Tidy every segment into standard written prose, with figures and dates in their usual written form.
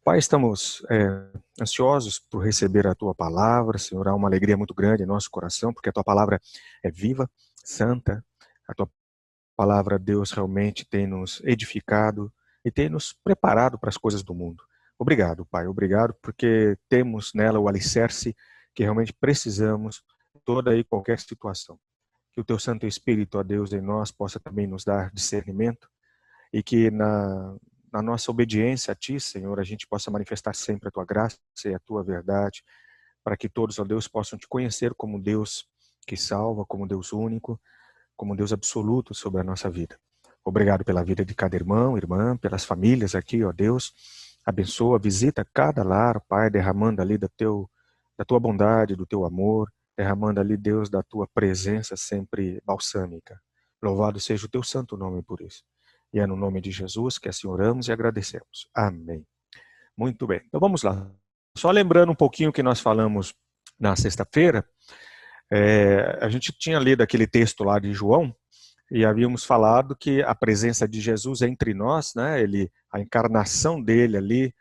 Pai, estamos ansiosos por receber a Tua palavra, Senhor. Há uma alegria muito grande em nosso coração, porque a Tua palavra é viva, santa. A Tua palavra, Deus, realmente tem nos edificado e tem nos preparado para as coisas do mundo. Obrigado, Pai. Obrigado porque temos nela o alicerce que realmente precisamos em toda e qualquer situação. Que o Teu Santo Espírito, ó Deus, em nós possa também nos dar discernimento e que na nossa obediência a Ti, Senhor, a gente possa manifestar sempre a Tua graça e a Tua verdade, para que todos, ó Deus, possam Te conhecer como Deus que salva, como Deus único, como Deus absoluto sobre a nossa vida. Obrigado pela vida de cada irmão, irmã, pelas famílias aqui, ó Deus. Abençoa, visita cada lar, Pai, derramando ali da Tua bondade, do Teu amor, derramando ali, Deus, da Tua presença sempre balsâmica. Louvado seja o Teu santo nome por isso. E é no nome de Jesus que assim oramos e agradecemos. Amém. Muito bem. Então vamos lá. Só lembrando um pouquinho o que nós falamos na sexta-feira, a gente tinha lido aquele texto lá de João e havíamos falado que a presença de Jesus entre nós, né, a encarnação dele ali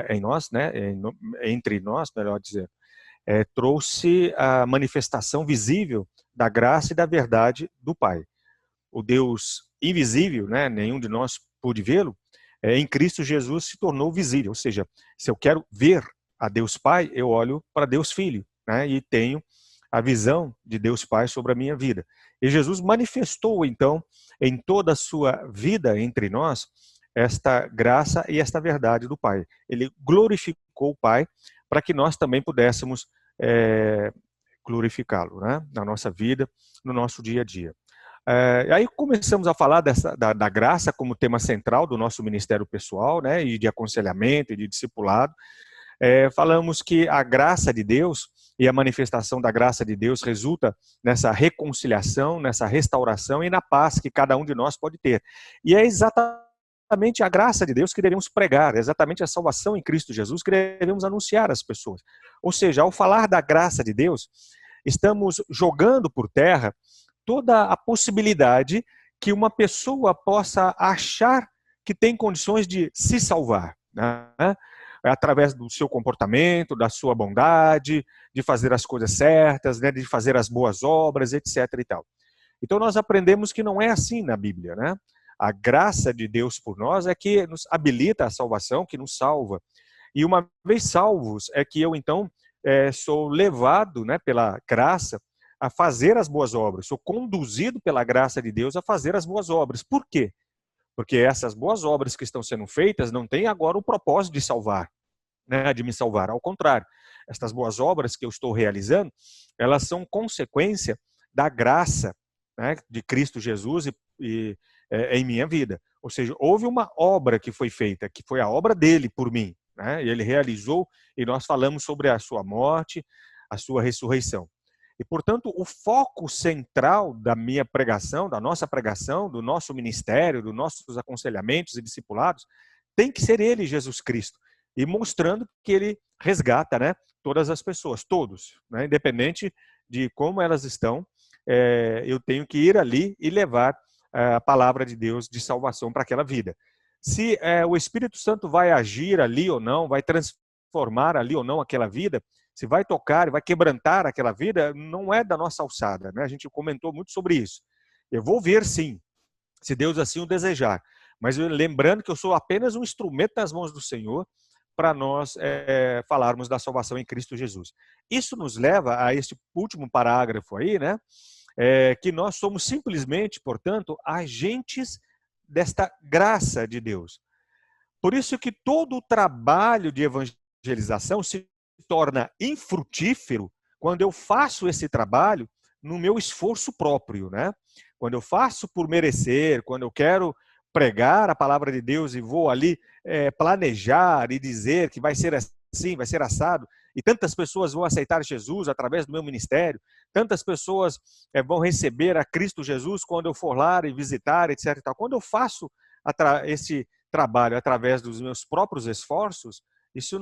em nós, né, entre nós, melhor dizer, trouxe a manifestação visível da graça e da verdade do Pai. O Deus invisível, né, nenhum de nós pôde vê-lo, em Cristo Jesus se tornou visível. Ou seja, se eu quero ver a Deus Pai, eu olho para Deus Filho, né, e tenho a visão de Deus Pai sobre a minha vida. E Jesus manifestou, então, em toda a sua vida entre nós, esta graça e esta verdade do Pai. Ele glorificou o Pai para que nós também pudéssemos glorificá-lo, né, na nossa vida, no nosso dia a dia. Aí começamos a falar da graça como tema central do nosso ministério pessoal, né, e de aconselhamento e de discipulado. Falamos que a graça de Deus e a manifestação da graça de Deus resulta nessa reconciliação, nessa restauração e na paz que cada um de nós pode ter. E é exatamente a graça de Deus que devemos pregar, é exatamente a salvação em Cristo Jesus que devemos anunciar às pessoas. Ou seja, ao falar da graça de Deus, estamos jogando por terra toda a possibilidade que uma pessoa possa achar que tem condições de se salvar, né? Através do seu comportamento, da sua bondade, de fazer as coisas certas, né? De fazer as boas obras, etc. e tal. Então nós aprendemos que não é assim na Bíblia, né? A graça de Deus por nós é que nos habilita a salvação, que nos salva. E uma vez salvos, é que eu então sou levado, né, pela graça a fazer as boas obras, sou conduzido pela graça de Deus a fazer as boas obras. Por quê? Porque essas boas obras que estão sendo feitas não têm agora o propósito de salvar, né, de me salvar. Ao contrário, estas boas obras que eu estou realizando, elas são consequência da graça, né, de Cristo Jesus em minha vida. Ou seja, houve uma obra que foi feita, que foi a obra dele por mim, né, e ele realizou, e nós falamos sobre a sua morte, a sua ressurreição. E, portanto, o foco central da minha pregação, da nossa pregação, do nosso ministério, dos nossos aconselhamentos e discipulados, tem que ser ele, Jesus Cristo. E mostrando que ele resgata, né, todas as pessoas, todos, né, independente de como elas estão, eu tenho que ir ali e levar a palavra de Deus de salvação para aquela vida. Se o Espírito Santo vai agir ali ou não, vai transformar ali ou não aquela vida, se vai tocar, vai quebrantar aquela vida, não é da nossa alçada, né? A gente comentou muito sobre isso. Eu vou ver sim, se Deus assim o desejar. Mas lembrando que eu sou apenas um instrumento nas mãos do Senhor para nós falarmos da salvação em Cristo Jesus. Isso nos leva a este último parágrafo aí, né? Que nós somos simplesmente, portanto, agentes desta graça de Deus. Por isso que todo o trabalho de evangelização se torna infrutífero quando eu faço esse trabalho no meu esforço próprio, né? Quando eu faço por merecer, quando eu quero pregar a palavra de Deus e vou ali planejar e dizer que vai ser assim, vai ser assado, e tantas pessoas vão aceitar Jesus através do meu ministério, tantas pessoas vão receber a Cristo Jesus quando eu for lá e visitar, etc. Quando eu faço esse trabalho através dos meus próprios esforços, isso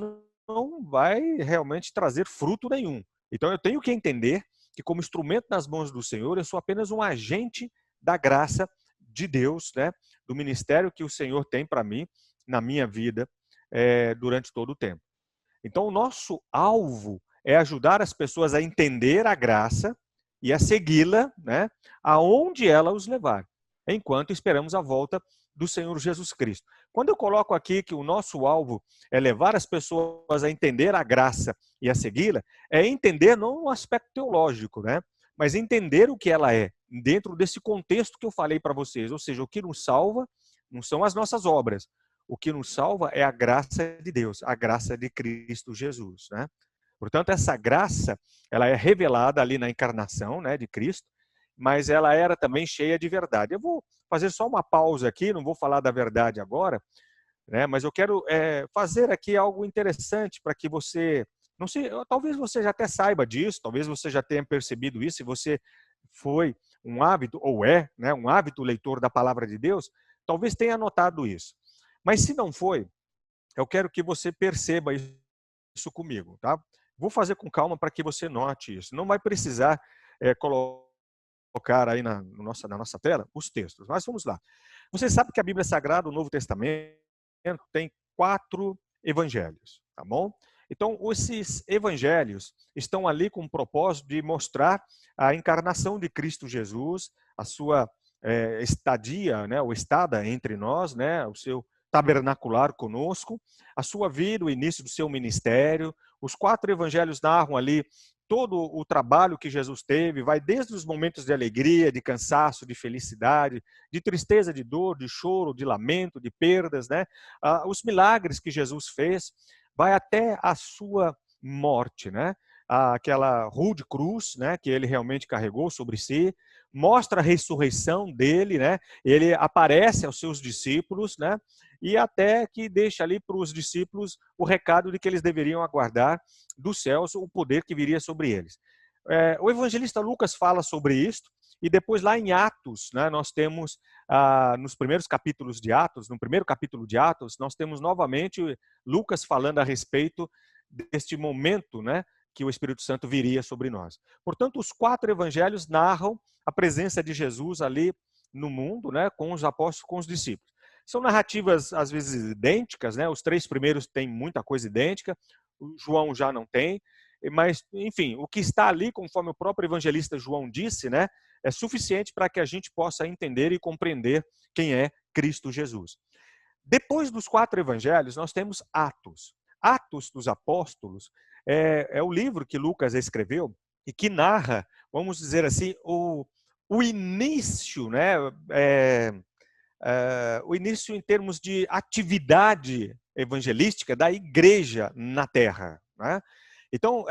não vai realmente trazer fruto nenhum. Então eu tenho que entender que como instrumento nas mãos do Senhor, eu sou apenas um agente da graça de Deus, né, do ministério que o Senhor tem para mim, na minha vida, durante todo o tempo. Então, o nosso alvo é ajudar as pessoas a entender a graça e a segui-la, né, aonde ela os levar, enquanto esperamos a volta do Senhor Jesus Cristo. Quando eu coloco aqui que o nosso alvo é levar as pessoas a entender a graça e a segui-la, é entender não no aspecto teológico, né, mas entender o que ela é, dentro desse contexto que eu falei para vocês, ou seja, o que nos salva não são as nossas obras, o que nos salva é a graça de Deus, a graça de Cristo Jesus, né? Portanto, essa graça, ela é revelada ali na encarnação, né, de Cristo, mas ela era também cheia de verdade. Eu vou fazer só uma pausa aqui, não vou falar da verdade agora, né, mas eu quero fazer aqui algo interessante para que você, não sei, talvez você já até saiba disso, talvez você já tenha percebido isso, se você foi um hábito, ou né, um hábito leitor da palavra de Deus, talvez tenha notado isso. Mas se não foi, eu quero que você perceba isso comigo, tá? Vou fazer com calma para que você note isso. Não vai precisar colocar aí na nossa tela os textos, mas vamos lá. Você sabe que a Bíblia Sagrada, o Novo Testamento, tem 4 evangelhos, tá bom? Então, esses evangelhos estão ali com o propósito de mostrar a encarnação de Cristo Jesus, a sua estadia, né, ou estada entre nós, né, o seu tabernacular conosco, a sua vida, o início do seu ministério. Os 4 evangelhos narram ali todo o trabalho que Jesus teve, vai desde os momentos de alegria, de cansaço, de felicidade, de tristeza, de dor, de choro, de lamento, de perdas, né? Os milagres que Jesus fez, vai até a sua morte, né? Aquela rude cruz, né, que ele realmente carregou sobre si, mostra a ressurreição dele, né? Ele aparece aos seus discípulos, né? E até que deixa ali para os discípulos o recado de que eles deveriam aguardar dos céus o poder que viria sobre eles. O evangelista Lucas fala sobre isso, e depois lá em Atos, né, nós temos, nos primeiros capítulos de Atos, no primeiro capítulo de Atos, nós temos novamente Lucas falando a respeito deste momento, né, que o Espírito Santo viria sobre nós. Portanto, os 4 evangelhos narram a presença de Jesus ali no mundo, né, com os apóstolos, com os discípulos. São narrativas, às vezes, idênticas, né? Os 3 primeiros têm muita coisa idêntica, o João já não tem, mas, enfim, o que está ali, conforme o próprio evangelista João disse, né, é suficiente para que a gente possa entender e compreender quem é Cristo Jesus. Depois dos 4 evangelhos, nós temos Atos. Atos dos Apóstolos é o livro que Lucas escreveu e que narra, vamos dizer assim, o início, né, o início em termos de atividade evangelística da igreja na terra, né? Então,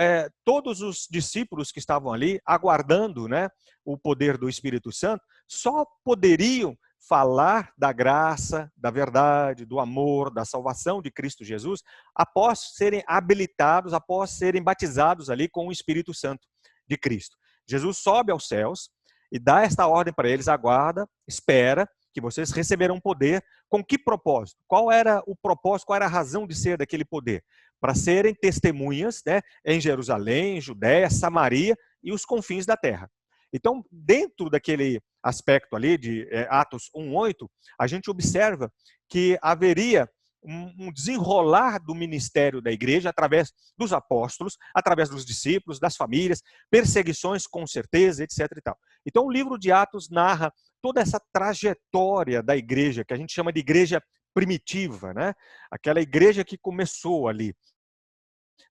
todos os discípulos que estavam ali, aguardando, né, o poder do Espírito Santo, só poderiam falar da graça, da verdade, do amor, da salvação de Cristo Jesus, após serem habilitados, após serem batizados ali com o Espírito Santo de Cristo. Jesus sobe aos céus e dá esta ordem para eles: aguarda, espera, que vocês receberão poder. Com que propósito? Qual era o propósito, qual era a razão de ser daquele poder? Para serem testemunhas, né, em Jerusalém, Judéia, Samaria e os confins da terra. Então, dentro daquele aspecto ali de Atos 1:8, a gente observa que haveria um desenrolar do ministério da igreja através dos apóstolos, através dos discípulos, das famílias, perseguições com certeza, etc. e tal. Então, o livro de Atos narra toda essa trajetória da igreja, que a gente chama de igreja primitiva, né? Aquela igreja que começou ali.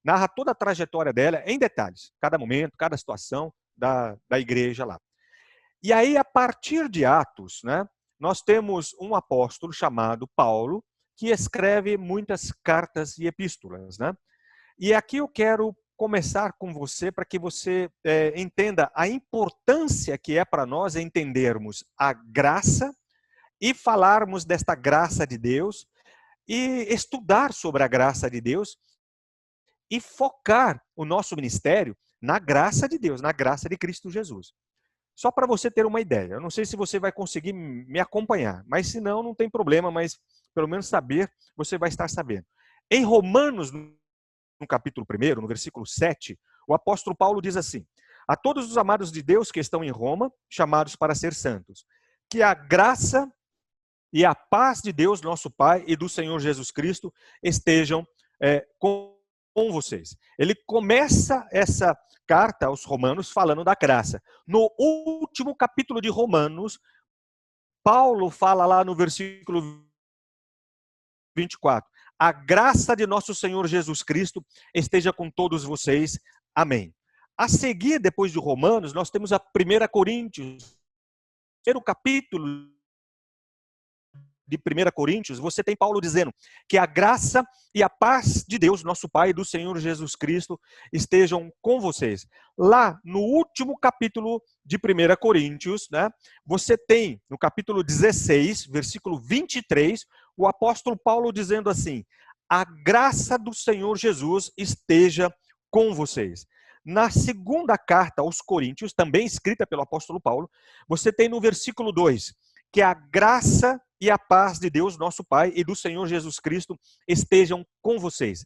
Narra toda a trajetória dela em detalhes, cada momento, cada situação da igreja lá. E aí, a partir de Atos, né, nós temos um apóstolo chamado Paulo, que escreve muitas cartas e epístolas, né? E aqui eu quero começar com você para que você entenda a importância que é para nós entendermos a graça e falarmos desta graça de Deus e estudar sobre a graça de Deus e focar o nosso ministério na graça de Deus, na graça de Cristo Jesus. Só para você ter uma ideia, eu não sei se você vai conseguir me acompanhar, mas se não, não tem problema, mas pelo menos saber, você vai estar sabendo. Em Romanos, no capítulo 1, no versículo 7, o apóstolo Paulo diz assim: a todos os amados de Deus que estão em Roma, chamados para ser santos, que a graça e a paz de Deus, nosso Pai, e do Senhor Jesus Cristo estejam com vocês. Ele começa essa carta aos Romanos falando da graça. No último capítulo de Romanos, Paulo fala lá no versículo 24: a graça de nosso Senhor Jesus Cristo esteja com todos vocês. Amém. A seguir, depois de Romanos, nós temos a 1 Coríntios, primeiro capítulo de 1 Coríntios, você tem Paulo dizendo que a graça e a paz de Deus, nosso Pai, e do Senhor Jesus Cristo estejam com vocês. Lá no último capítulo de 1 Coríntios, né, você tem no capítulo 16, versículo 23, o apóstolo Paulo dizendo assim: a graça do Senhor Jesus esteja com vocês. Na segunda carta aos Coríntios, também escrita pelo apóstolo Paulo, você tem no versículo 2, que a graça e a paz de Deus, nosso Pai, e do Senhor Jesus Cristo estejam com vocês.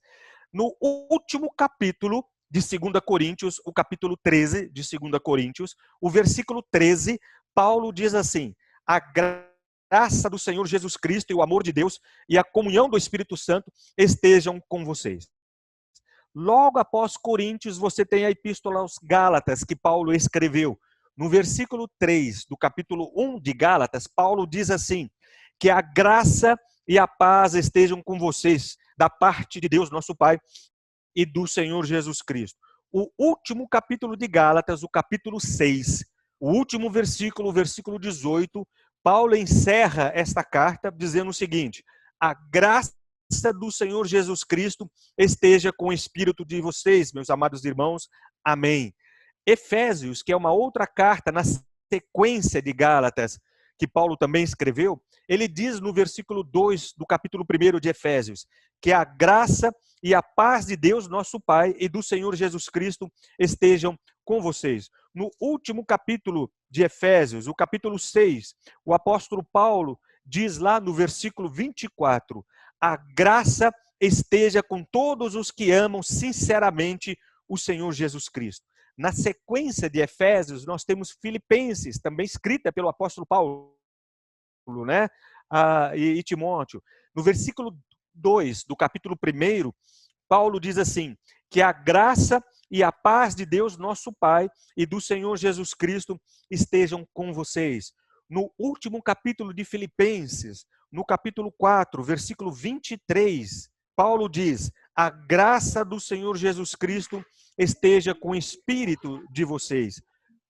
No último capítulo de 2 Coríntios, o capítulo 13 de 2 Coríntios, o versículo 13, Paulo diz assim: a graça do Senhor Jesus Cristo e o amor de Deus e a comunhão do Espírito Santo estejam com vocês. Logo após Coríntios, você tem a epístola aos Gálatas, que Paulo escreveu. No versículo 3 do capítulo 1 de Gálatas, Paulo diz assim: que a graça e a paz estejam com vocês, da parte de Deus, nosso Pai, e do Senhor Jesus Cristo. O último capítulo de Gálatas, o capítulo 6, o último versículo, o versículo 18, Paulo encerra esta carta dizendo o seguinte: a graça do Senhor Jesus Cristo esteja com o espírito de vocês, meus amados irmãos. Amém. Efésios, que é uma outra carta na sequência de Gálatas, que Paulo também escreveu, ele diz no versículo 2 do capítulo 1 de Efésios, que a graça e a paz de Deus, nosso Pai, e do Senhor Jesus Cristo estejam com vocês. No último capítulo de Efésios, o capítulo 6, o apóstolo Paulo diz lá no versículo 24, a graça esteja com todos os que amam sinceramente o Senhor Jesus Cristo. Na sequência de Efésios, nós temos Filipenses, também escrita pelo apóstolo Paulo, né? E Timóteo. No versículo 2 do capítulo 1, Paulo diz assim: que a graça e a paz de Deus, nosso Pai, e do Senhor Jesus Cristo estejam com vocês. No último capítulo de Filipenses, no capítulo 4, versículo 23, Paulo diz: a graça do Senhor Jesus Cristo esteja com o espírito de vocês.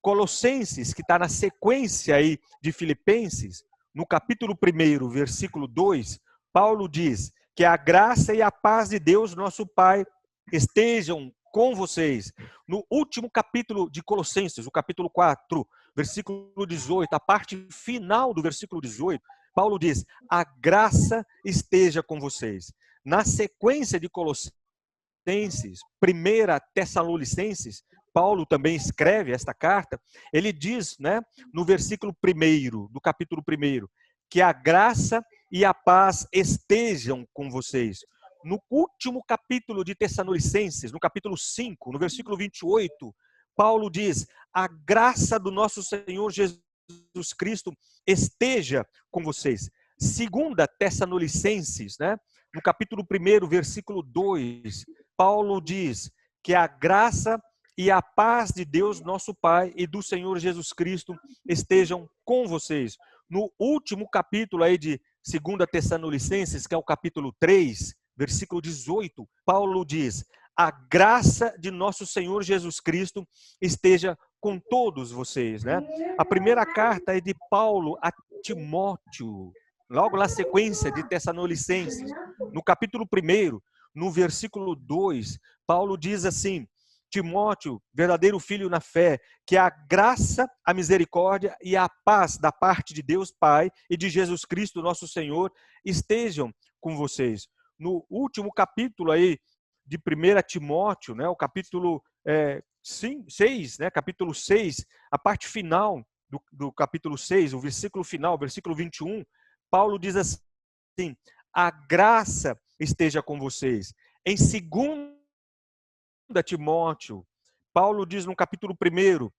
Colossenses, que está na sequência aí de Filipenses, no capítulo 1, versículo 2, Paulo diz que a graça e a paz de Deus, nosso Pai, estejam com vocês. No último capítulo de Colossenses, o capítulo 4, versículo 18, a parte final do versículo 18, Paulo diz: a graça esteja com vocês. Na sequência de Colossenses, 1 Tessalonicenses, Paulo também escreve esta carta, ele diz, né, no versículo 1 do capítulo 1, que a graça e a paz estejam com vocês. No último capítulo de Tessalonicenses, no capítulo 5, no versículo 28, Paulo diz: a graça do nosso Senhor Jesus Cristo esteja com vocês. Segunda Tessalonicenses, né, no capítulo 1, versículo 2, Paulo diz que a graça e a paz de Deus, nosso Pai, e do Senhor Jesus Cristo estejam com vocês. No último capítulo aí de 2 Tessalonicenses, que é o capítulo 3, versículo 18, Paulo diz: a graça de nosso Senhor Jesus Cristo esteja com todos vocês, né? A primeira carta é de Paulo a Timóteo, logo na sequência de Tessalonicenses, no capítulo 1, no versículo 2, Paulo diz assim: Timóteo, verdadeiro filho na fé, que a graça, a misericórdia e a paz da parte de Deus Pai e de Jesus Cristo, nosso Senhor, estejam com vocês. No último capítulo aí de 1 Timóteo, né, o capítulo 6, né, capítulo 6, a parte final do capítulo 6, o versículo final, versículo 21, Paulo diz assim: a graça esteja com vocês. Em 2 Timóteo, Paulo diz no capítulo 1,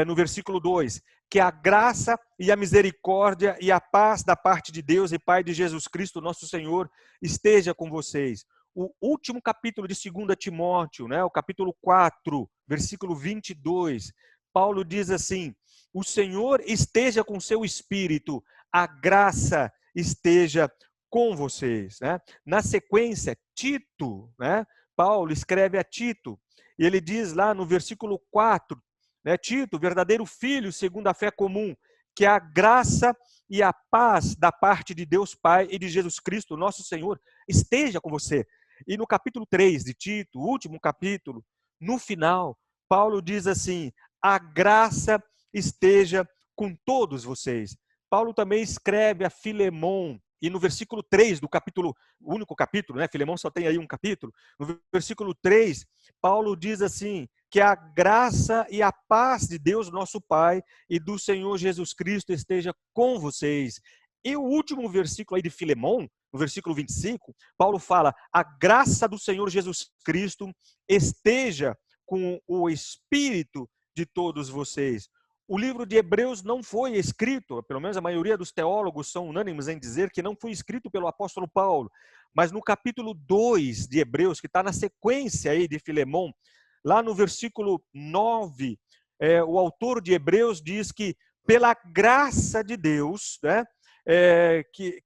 no versículo 2, que a graça e a misericórdia e a paz da parte de Deus e Pai de Jesus Cristo, nosso Senhor, esteja com vocês. O último capítulo de 2 Timóteo, né, o capítulo 4, versículo 22, Paulo diz assim: o Senhor esteja com seu espírito, a graça esteja com vocês. Né? Na sequência, Tito, né, Paulo escreve a Tito, e ele diz lá no versículo 4, né, Tito, verdadeiro filho, segundo a fé comum, que a graça e a paz da parte de Deus Pai e de Jesus Cristo, nosso Senhor, esteja com você. E no capítulo 3 de Tito, o último capítulo, no final, Paulo diz assim: a graça esteja com todos vocês. Paulo também escreve a Filemon, e no versículo 3 do capítulo, o único capítulo, né? Filemon só tem aí um capítulo. No versículo 3, Paulo diz assim: que a graça e a paz de Deus, nosso Pai, e do Senhor Jesus Cristo esteja com vocês. E o último versículo aí de Filemon, no versículo 25, Paulo fala: a graça do Senhor Jesus Cristo esteja com o espírito de todos vocês. O livro de Hebreus não foi escrito, pelo menos a maioria dos teólogos são unânimes em dizer que não foi escrito pelo apóstolo Paulo, mas no capítulo 2 de Hebreus, que está na sequência aí de Filemon, lá no versículo 9, o autor de Hebreus diz que pela graça de Deus, né, que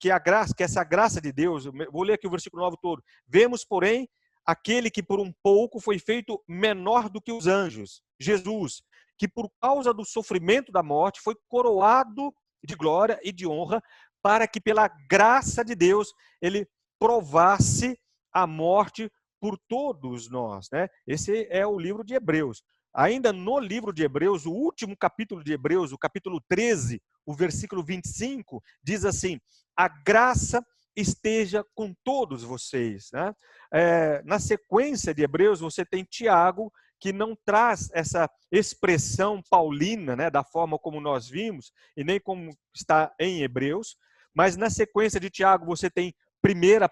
essa graça de Deus, vou ler aqui o versículo 9 todo, vemos, porém, aquele que por um pouco foi feito menor do que os anjos, Jesus, que por causa do sofrimento da morte foi coroado de glória e de honra, para que pela graça de Deus ele provasse a morte por todos nós. Né? Esse é o livro de Hebreus. Ainda no livro de Hebreus, o último capítulo de Hebreus, o capítulo 13, o versículo 25, diz assim: a graça esteja com todos vocês. Né? Na sequência de Hebreus, você tem Tiago, que não traz essa expressão paulina, né, da forma como nós vimos, e nem como está em Hebreus, mas na sequência de Tiago você tem 1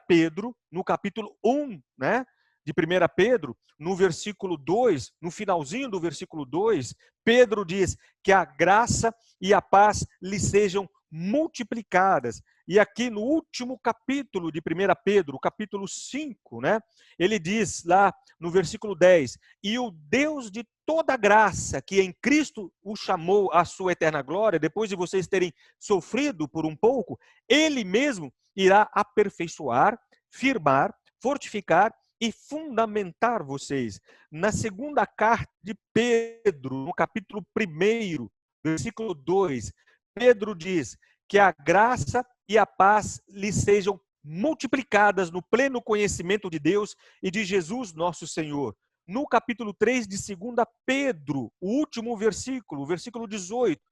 Pedro, no capítulo 1, né, de 1 Pedro, no versículo 2, no finalzinho do versículo 2, Pedro diz que a graça e a paz lhe sejam multiplicadas. E aqui no último capítulo de 1 Pedro, o capítulo 5, né, ele diz lá no versículo 10, e o Deus de toda graça, que em Cristo o chamou à sua eterna glória, depois de vocês terem sofrido por um pouco, ele mesmo irá aperfeiçoar, firmar, fortificar e fundamentar vocês. Na segunda carta de Pedro, no capítulo 1, versículo 2, Pedro diz que a graça e a paz lhe sejam multiplicadas no pleno conhecimento de Deus e de Jesus nosso Senhor. No capítulo 3 de 2 Pedro, o último versículo, o versículo 18,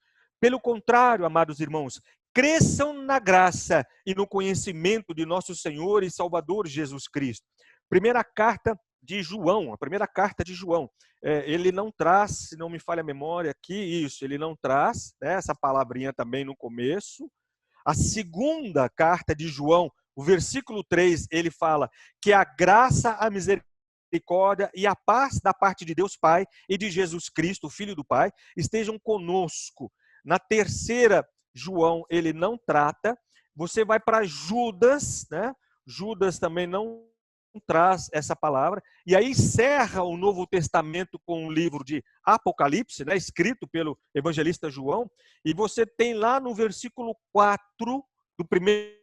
pelo contrário, amados irmãos, cresçam na graça e no conhecimento de nosso Senhor e Salvador Jesus Cristo. Primeira carta de João, a primeira carta de João, ele não traz, se não me falha a memória aqui, isso, ele não traz, né, essa palavrinha também no começo. A segunda carta de João, o versículo 3, ele fala que a graça, a misericórdia e a paz da parte de Deus Pai e de Jesus Cristo, o Filho do Pai, estejam conosco. Na terceira, João, ele não trata. Você vai para Judas, né? Judas também não traz essa palavra, e aí encerra o Novo Testamento com o livro de Apocalipse, né, escrito pelo evangelista João, e você tem lá no versículo 4 do primeiro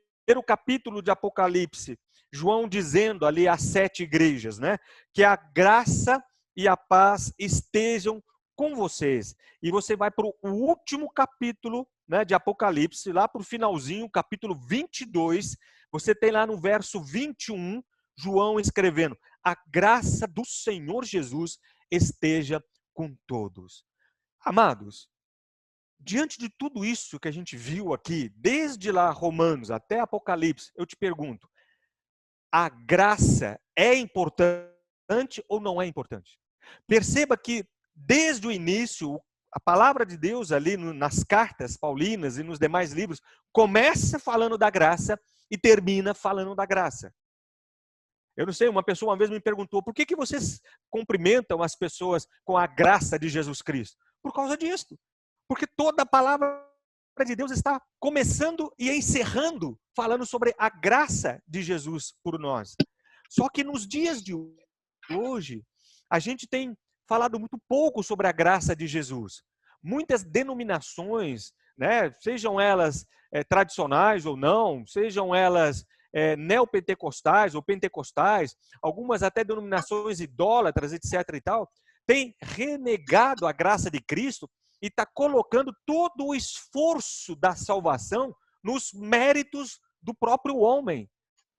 capítulo de Apocalipse, João dizendo ali às 7 igrejas, né, que a graça e a paz estejam com vocês. E você vai para o último capítulo, né, de Apocalipse, lá para o finalzinho, capítulo 22, você tem lá no verso 21, João escrevendo: a graça do Senhor Jesus esteja com todos. Amados, diante de tudo isso que a gente viu aqui, desde lá Romanos até Apocalipse, eu te pergunto, a graça é importante ou não é importante? Perceba que desde o início, a palavra de Deus ali nas cartas paulinas e nos demais livros, começa falando da graça e termina falando da graça. Eu não sei, uma pessoa uma vez me perguntou, por que vocês cumprimentam as pessoas com a graça de Jesus Cristo? por causa disso. Porque toda a palavra de Deus está começando e encerrando, falando sobre a graça de Jesus por nós. Só que nos dias de hoje, a gente tem falado muito pouco sobre a graça de Jesus. Muitas denominações, né, sejam elas tradicionais ou não, sejam elas neopentecostais ou pentecostais, algumas até denominações idólatras, etc. e tal, têm renegado a graça de Cristo e está colocando todo o esforço da salvação nos méritos do próprio homem.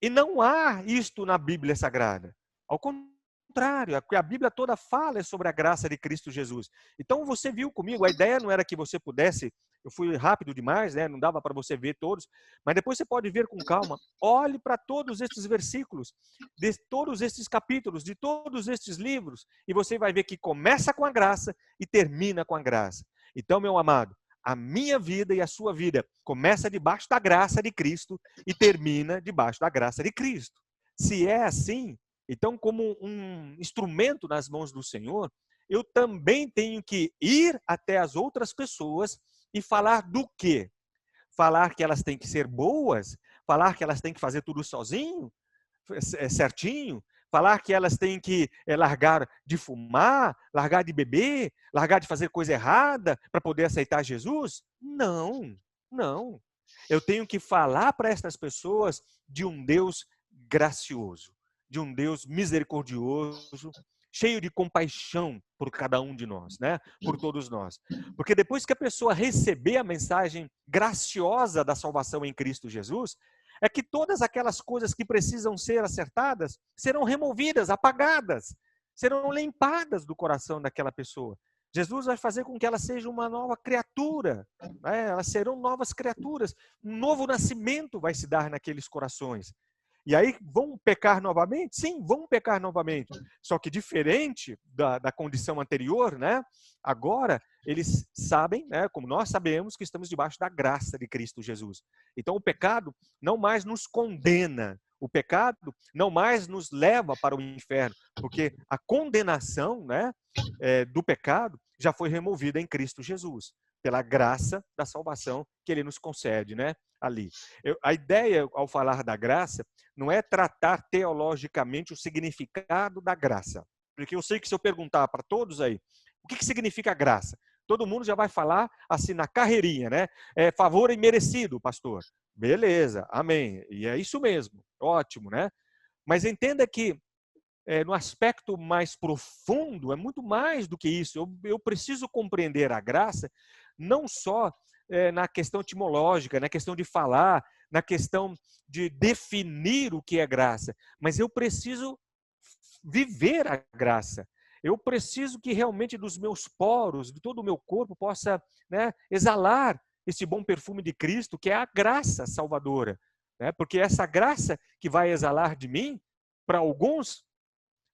E não há isto na Bíblia Sagrada. Ao contrário, a Bíblia toda fala sobre a graça de Cristo Jesus. Então você viu comigo, a ideia não era que você pudesse, eu fui rápido demais, né? Não dava para você ver todos, mas depois você pode ver com calma. Olhe para todos estes versículos, de todos estes capítulos, de todos estes livros, e você vai ver que começa com a graça e termina com a graça. Então, meu amado, a minha vida e a sua vida começa debaixo da graça de Cristo e termina debaixo da graça de Cristo. Se é assim, então, como um instrumento nas mãos do Senhor, eu também tenho que ir até as outras pessoas e falar do quê? Falar que elas têm que ser boas? Falar que elas têm que fazer tudo sozinho? Certinho? Falar que elas têm que largar de fumar, largar de beber, largar de fazer coisa errada para poder aceitar Jesus? Não, não. Eu tenho que falar para estas pessoas de um Deus gracioso, de um Deus misericordioso, cheio de compaixão por cada um de nós, né? Por todos nós. Porque depois que a pessoa receber a mensagem graciosa da salvação em Cristo Jesus, é que todas aquelas coisas que precisam ser acertadas serão removidas, apagadas, serão limpadas do coração daquela pessoa. Jesus vai fazer com que ela seja uma nova criatura, né? Elas serão novas criaturas, um novo nascimento vai se dar naqueles corações. E aí vão pecar novamente? Sim, vão pecar novamente. Só que diferente da condição anterior, né? Agora eles sabem, né, como nós sabemos, que estamos debaixo da graça de Cristo Jesus. Então o pecado não mais nos condena. O pecado não mais nos leva para o inferno, porque a condenação, né, do pecado já foi removida em Cristo Jesus, pela graça da salvação que ele nos concede, né, ali. A ideia, ao falar da graça, não é tratar teologicamente o significado da graça. Porque eu sei que se eu perguntar para todos aí, o que significa graça? Todo mundo já vai falar assim na carreirinha, né? É favor imerecido, pastor. Beleza, amém. E é isso mesmo, ótimo, né? Mas entenda que no aspecto mais profundo, é muito mais do que isso. Eu preciso compreender a graça não só na questão etimológica, na questão de falar, na questão de definir o que é graça, mas eu preciso viver a graça. Eu preciso que realmente dos meus poros, de todo o meu corpo, possa, né, exalar esse bom perfume de Cristo, que é a graça salvadora. Né? Porque essa graça que vai exalar de mim, para alguns,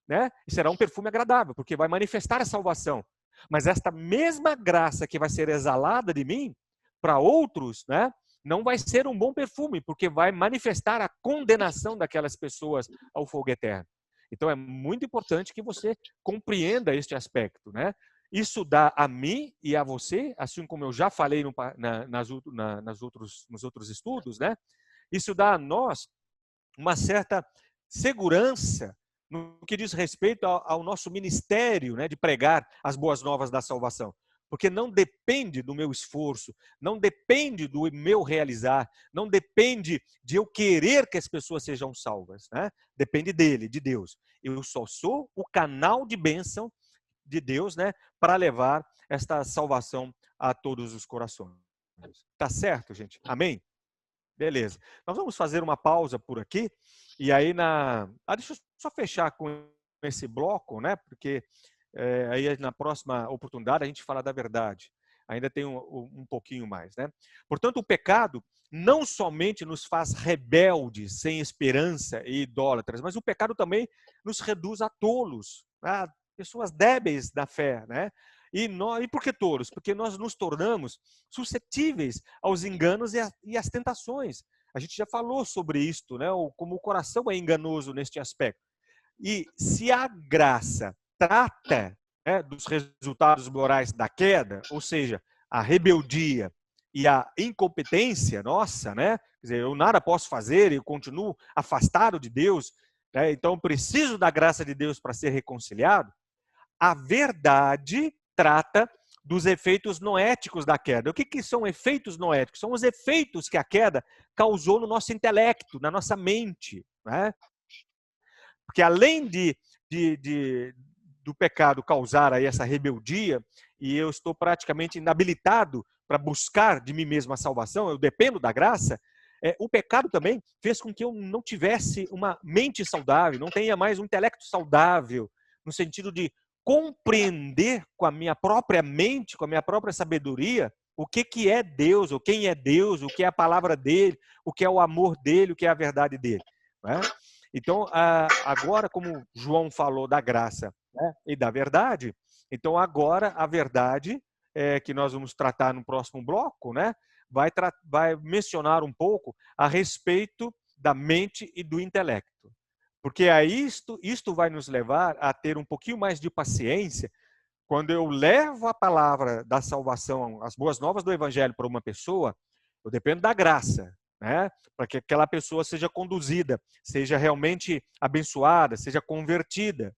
né, será um perfume agradável, porque vai manifestar a salvação. Mas esta mesma graça que vai ser exalada de mim, para outros, né, não vai ser um bom perfume, porque vai manifestar a condenação daquelas pessoas ao fogo eterno. Então é muito importante que você compreenda este aspecto, né? Isso dá a mim e a você, assim como eu já falei nos outros estudos, né? Isso dá a nós uma certa segurança no que diz respeito ao nosso ministério, né, de pregar as boas novas da salvação. Porque não depende do meu esforço, não depende do meu realizar, não depende de eu querer que as pessoas sejam salvas, né? Depende dele, de Deus. Eu só sou o canal de bênção de Deus, né, para levar esta salvação a todos os corações. Tá certo, gente? Amém? Beleza. Nós vamos fazer uma pausa por aqui e aí deixa eu só fechar com esse bloco, né? Porque aí na próxima oportunidade a gente fala da verdade. Ainda tem um pouquinho mais, né? Portanto, o pecado não somente nos faz rebeldes, sem esperança e idólatras, mas o pecado também nos reduz a tolos, a pessoas débeis da fé, né? E por que tolos? Porque nós nos tornamos suscetíveis aos enganos e às tentações. A gente já falou sobre isto, né? Como o coração é enganoso neste aspecto. E se a graça trata dos resultados morais da queda, ou seja, a rebeldia e a incompetência nossa, né? Quer dizer, eu nada posso fazer, eu continuo afastado de Deus, né? Então preciso da graça de Deus para ser reconciliado. A verdade trata dos efeitos noéticos da queda. O que são efeitos noéticos? São os efeitos que a queda causou no nosso intelecto, na nossa mente, né? Porque além do pecado causar aí essa rebeldia, e eu estou praticamente inabilitado para buscar de mim mesmo a salvação, eu dependo da graça, o pecado também fez com que eu não tivesse uma mente saudável, não tenha mais um intelecto saudável, no sentido de compreender com a minha própria mente, com a minha própria sabedoria, o que é Deus, ou quem é Deus, o que é a palavra dele, o que é o amor dele, o que é a verdade dele. Né? Então, agora, como João falou da graça, né, e da verdade, então agora a verdade, que nós vamos tratar no próximo bloco, né, vai mencionar um pouco a respeito da mente e do intelecto. Porque aí isto vai nos levar a ter um pouquinho mais de paciência quando eu levo a palavra da salvação, as boas novas do evangelho para uma pessoa. Eu dependo da graça, né? Para que aquela pessoa seja conduzida, seja realmente abençoada, seja convertida.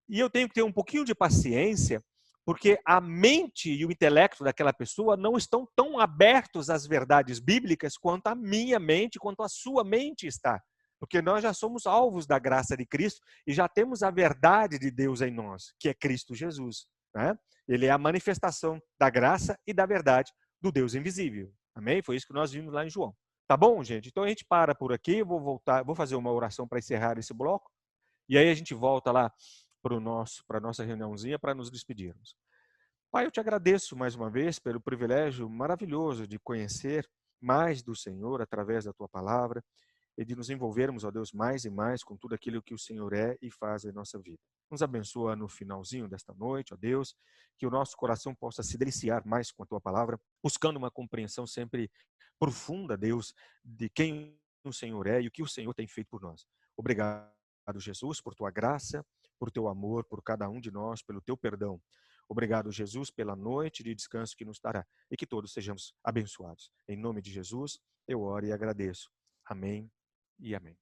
E eu tenho que ter um pouquinho de paciência, porque a mente e o intelecto daquela pessoa não estão tão abertos às verdades bíblicas quanto a minha mente, quanto a sua mente está. Porque nós já somos alvos da graça de Cristo e já temos a verdade de Deus em nós, que é Cristo Jesus. Né? Ele é a manifestação da graça e da verdade do Deus invisível. Amém? Foi isso que nós vimos lá em João. Tá bom, gente? Então a gente para por aqui. Vou fazer uma oração para encerrar esse bloco. E aí a gente volta lá para a nossa reuniãozinha para nos despedirmos. Pai, eu te agradeço mais uma vez pelo privilégio maravilhoso de conhecer mais do Senhor através da tua palavra e de nos envolvermos, ó Deus, mais e mais com tudo aquilo que o Senhor é e faz em nossa vida. Nos abençoa no finalzinho desta noite, ó Deus, que o nosso coração possa se deliciar mais com a tua palavra, buscando uma compreensão sempre profunda, Deus, de quem o Senhor é e o que o Senhor tem feito por nós. Obrigado, Jesus, por tua graça, por teu amor, por cada um de nós, pelo teu perdão. Obrigado, Jesus, pela noite de descanso que nos dará e que todos sejamos abençoados. Em nome de Jesus, eu oro e agradeço. Amém e amém.